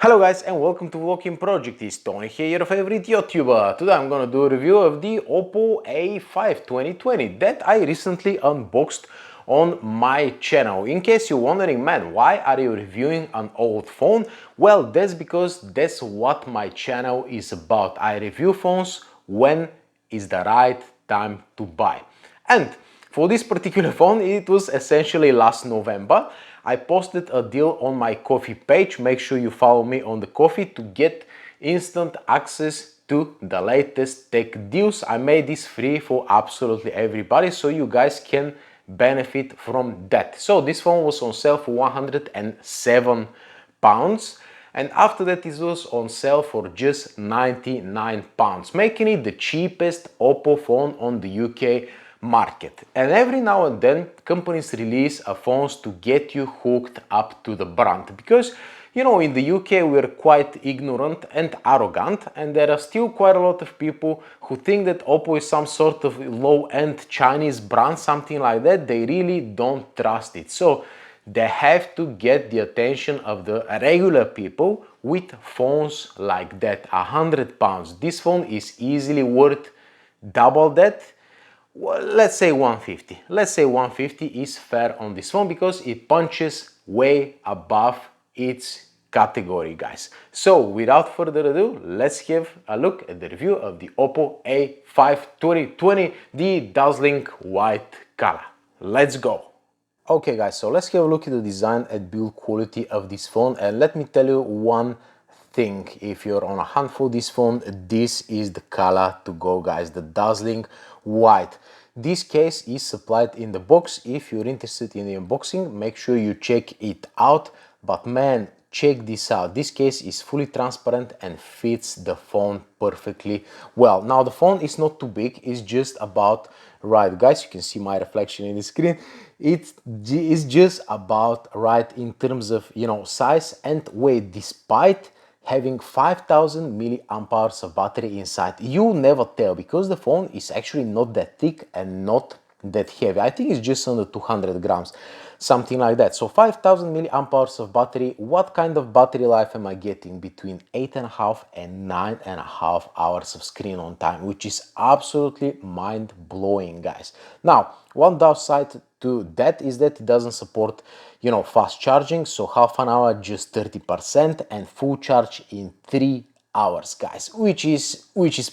Hello guys and welcome to volokinproject. It's Tony here, your favorite YouTuber. Today I'm gonna do a review of the Oppo A5 2020 that I recently unboxed on my channel. In case you're wondering, man, why are you reviewing an old phone? Well, that's because that's what my channel is about. I review phones when is the right time to buy. And for this particular phone, it was essentially last November. I posted a deal on my Coffee page. Make sure you follow me on the Coffee to get instant access to the latest tech deals. I made this free for absolutely everybody, so you guys can benefit from that. So this phone was on sale for £107, and after that it was on sale for just £99, making it the cheapest Oppo phone on the UK market. And every now and then companies release phones to get you hooked up to the brand, because you know, in the UK we're quite ignorant and arrogant, and there are still quite a lot of people who think that Oppo is some sort of low-end Chinese brand, something like that. They really don't trust it, so they have to get the attention of the regular people with phones like that. £100, this phone is easily worth double that. Well, let's say 150. Let's say 150 is fair on this phone because it punches way above its category, guys. So without further ado, let's have a look at the review of the Oppo A5 2020, the dazzling white color. Let's go. Okay guys, so let's have a look at the design and build quality of this phone, and let me tell you one thing. If you're on a hunt for this phone, this is the color to go, guys, the dazzling white. This case is supplied in the box. If you're interested in the unboxing, make sure you check it out. But man, check this out. This case is fully transparent and fits the phone perfectly well. Now the phone is not too big, it's just about right, guys. You can see my reflection in the screen. It is just about right in terms of, you know, size and weight, despite having 5000 milliamp hours of battery inside. You'll never tell because the phone is actually not that thick and not that heavy. I think it's just under 200 grams, something like that. So 5000 milliamp hours of battery. What kind of battery life am I getting? Between 8.5 and 9.5 hours of screen on time, which is absolutely mind-blowing, guys. Now, one downside to that is that it doesn't support, you know, fast charging. So half an hour, just 30%, and full charge in 3 hours, guys, which is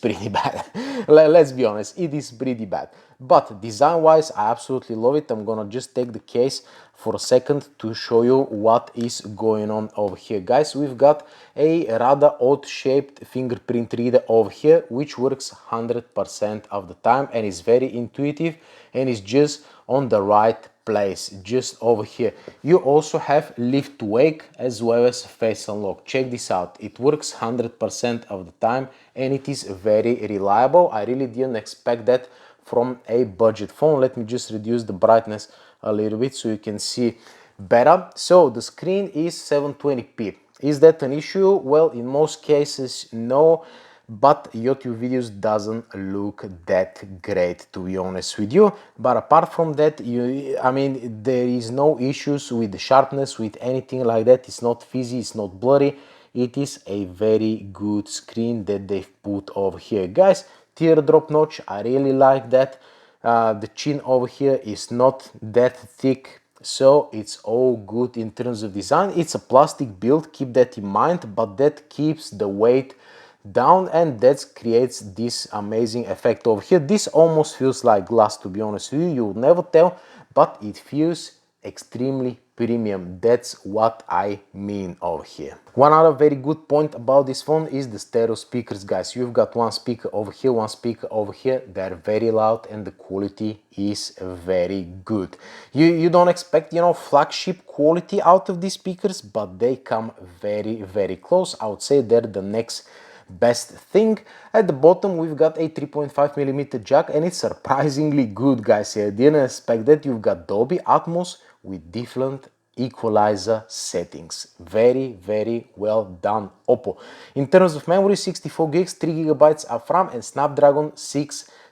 pretty bad. Let's be honest, it is pretty bad. But design wise, I absolutely love it. I'm gonna just take the case for a second to show you what is going on over here, guys. We've got a rather odd shaped fingerprint reader over here, which works 100% of the time and is very intuitive and is just on the right place, just over here. You also have lift to wake as well as face unlock. Check this out, it works 100% of the time and it is very reliable. I really didn't expect that from a budget phone. Let me just reduce the brightness a little bit so you can see better. So the screen is 720p. Is that an issue? Well, in most cases no, but YouTube videos doesn't look that great, to be honest with you. But apart from that, I mean, there is no issues with the sharpness, with anything like that. It's not fizzy, it's not blurry. It is a very good screen that they've put over here, guys. Teardrop notch, I really like that. The chin over here is not that thick, so it's all good in terms of design. It's a plastic build, keep that in mind, but that keeps the weight down and that creates this amazing effect over here. This almost feels like glass, to be honest with you. You'll never tell, but it feels extremely premium. That's what I mean over here. One other very good point about this phone is the stereo speakers, guys. You've got one speaker over here, one speaker over here. They're very loud and the quality is very good. You don't expect, you know, flagship quality out of these speakers, but they come very, very close. I would say they're the next best thing. At the bottom we've got a 3.5mm jack and it's surprisingly good, guys. I didn't expect that. You've got Dolby Atmos with different equalizer settings. Very, very well done, Oppo. In terms of memory, 64 gigs, 3 GB of RAM and Snapdragon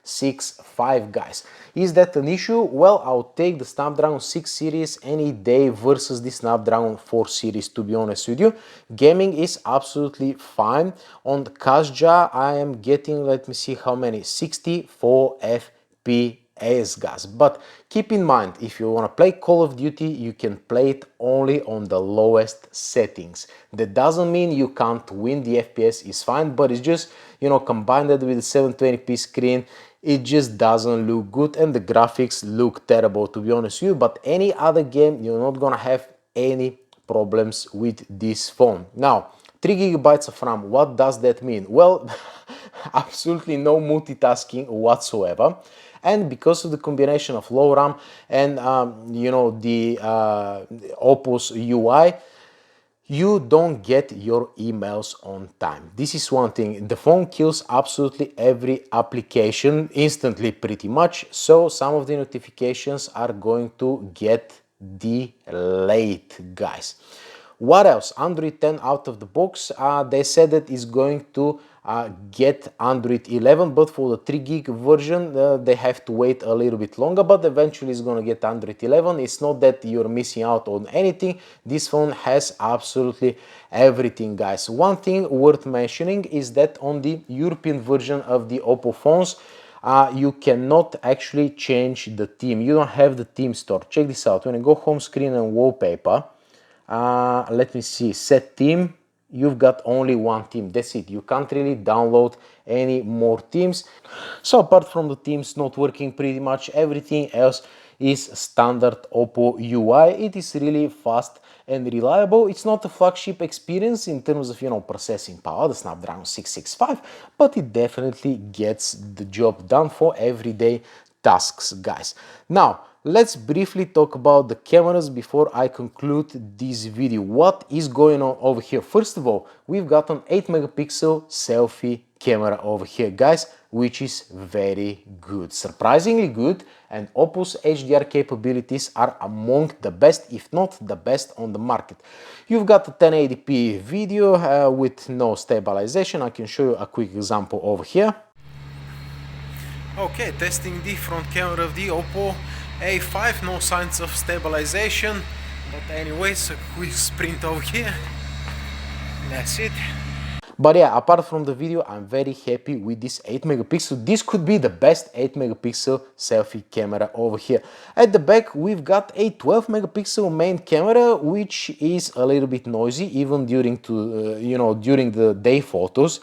665, guys. Is that an issue? Well, I'll take the Snapdragon 6 series any day versus the Snapdragon 4 series, to be honest with you. Gaming is absolutely fine. On the Kazja, I am getting, let me see how many, 64 FPS, guys. But keep in mind, if you want to play Call of Duty, you can play it only on the lowest settings. That doesn't mean you can't win. The FPS is fine, but it's just, you know, combined with the 720p screen, it just doesn't look good, and the graphics look terrible, to be honest with you. But any other game, you're not gonna have any problems with this phone. Now, 3 gigabytes of RAM, what does that mean? Well, absolutely no multitasking whatsoever. And because of the combination of low RAM and you know, the Oppo's UI, you don't get your emails on time. This is one thing. The phone kills absolutely every application instantly, pretty much. So some of the notifications are going to get delayed, guys. What else? Android 10 out of the box. They said that it's going to get Android 11, but for the 3 gig version they have to wait a little bit longer, but eventually it's going to get Android 11. It's not that you're missing out on anything. This phone has absolutely everything, guys. One thing worth mentioning is that on the European version of the Oppo phones, you cannot actually change the theme. You don't have the theme store. Check this out. When you go home screen and wallpaper, let me see, set theme, you've got only one theme. That's it. You can't really download any more themes. So apart from the themes not working, pretty much everything else is standard Oppo UI. It is really fast and reliable. It's not a flagship experience in terms of, you know, processing power, the Snapdragon 665, but it definitely gets the job done for everyday tasks, guys. Now, let's briefly talk about the cameras before I conclude this video. What is going on over here? First of all, we've got an 8 megapixel selfie camera over here, guys, which is very good, surprisingly good, and Oppo's HDR capabilities are among the best, if not the best on the market. You've got a 1080p video with no stabilization. I can show you a quick example over here. Okay, testing the front camera of the Oppo A5, no signs of stabilization, but anyways, a quick sprint over here, that's it. But yeah, apart from the video, I'm very happy with this 8 megapixel. This could be the best 8 megapixel selfie camera over here. At the back, we've got a 12 megapixel main camera, which is a little bit noisy, even during during the day photos,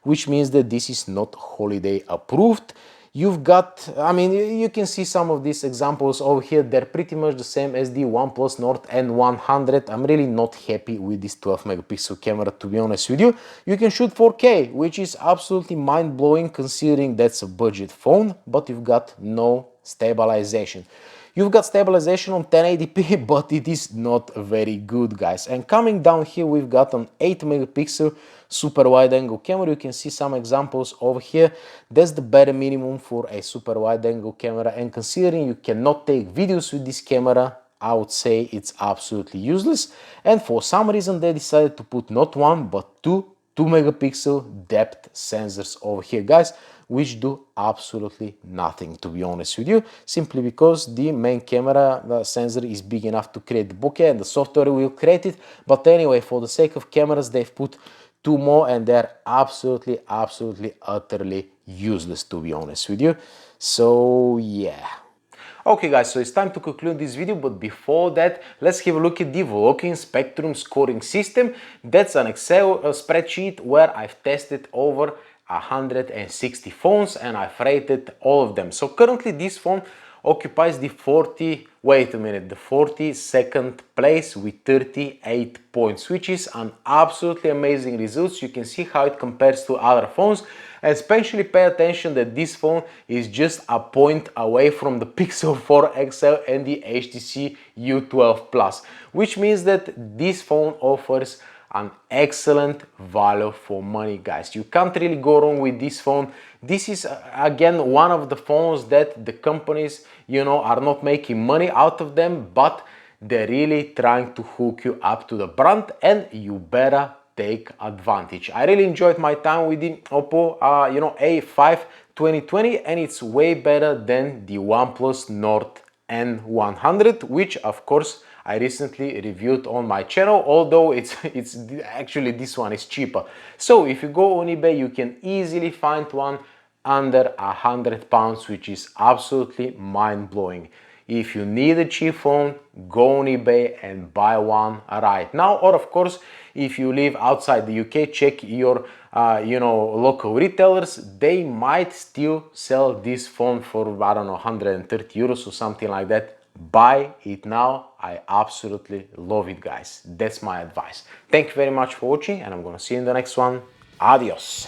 which means that this is not holiday approved. You've got, I mean, you can see some of these examples over here. They're pretty much the same as the OnePlus Nord N100. I'm really not happy with this 12 megapixel camera, to be honest with you. You can shoot 4K, which is absolutely mind-blowing considering that's a budget phone, but you've got no stabilization. You've got stabilization on 1080p, but it is not very good, guys. And coming down here, we've got an 8 megapixel super wide angle camera. You can see some examples over here. That's the bare minimum for a super wide angle camera, and considering you cannot take videos with this camera, I would say it's absolutely useless. And for some reason they decided to put not one but two 2 megapixel depth sensors over here, guys, which do absolutely nothing, to be honest with you, simply because the main camera sensor is big enough to create the bokeh and the software will create it. But anyway, for the sake of cameras, they've put 2 more and they're absolutely utterly useless, to be honest with you. So yeah. Okay guys, so it's time to conclude this video, but before that, let's have a look at the Volokin Spectrum scoring system. That's an Excel spreadsheet where I've tested over 160 phones and I've rated all of them. So currently this phone occupies the 42nd place with 38 points, which is an absolutely amazing result. You can see how it compares to other phones, and especially pay attention that this phone is just a point away from the Pixel 4 XL and the HTC U12 Plus, which means that this phone offers an excellent value for money, guys. You can't really go wrong with this phone. This is again one of the phones that the companies, you know, are not making money out of them, but they're really trying to hook you up to the brand, and you better take advantage. I really enjoyed my time with the Oppo A5 2020 and it's way better than the OnePlus Nord N100, which of course I recently reviewed on my channel, although it's actually this one is cheaper. So if you go on eBay, you can easily find one under £100, which is absolutely mind-blowing. If you need a cheap phone, go on eBay and buy one right now. Or of course, if you live outside the UK, check your local retailers. They might still sell this phone for, I don't know, 130 euros or something like that. Buy it now. I absolutely love it, guys. That's my advice. Thank you very much for watching, and I'm gonna see you in the next one. Adios.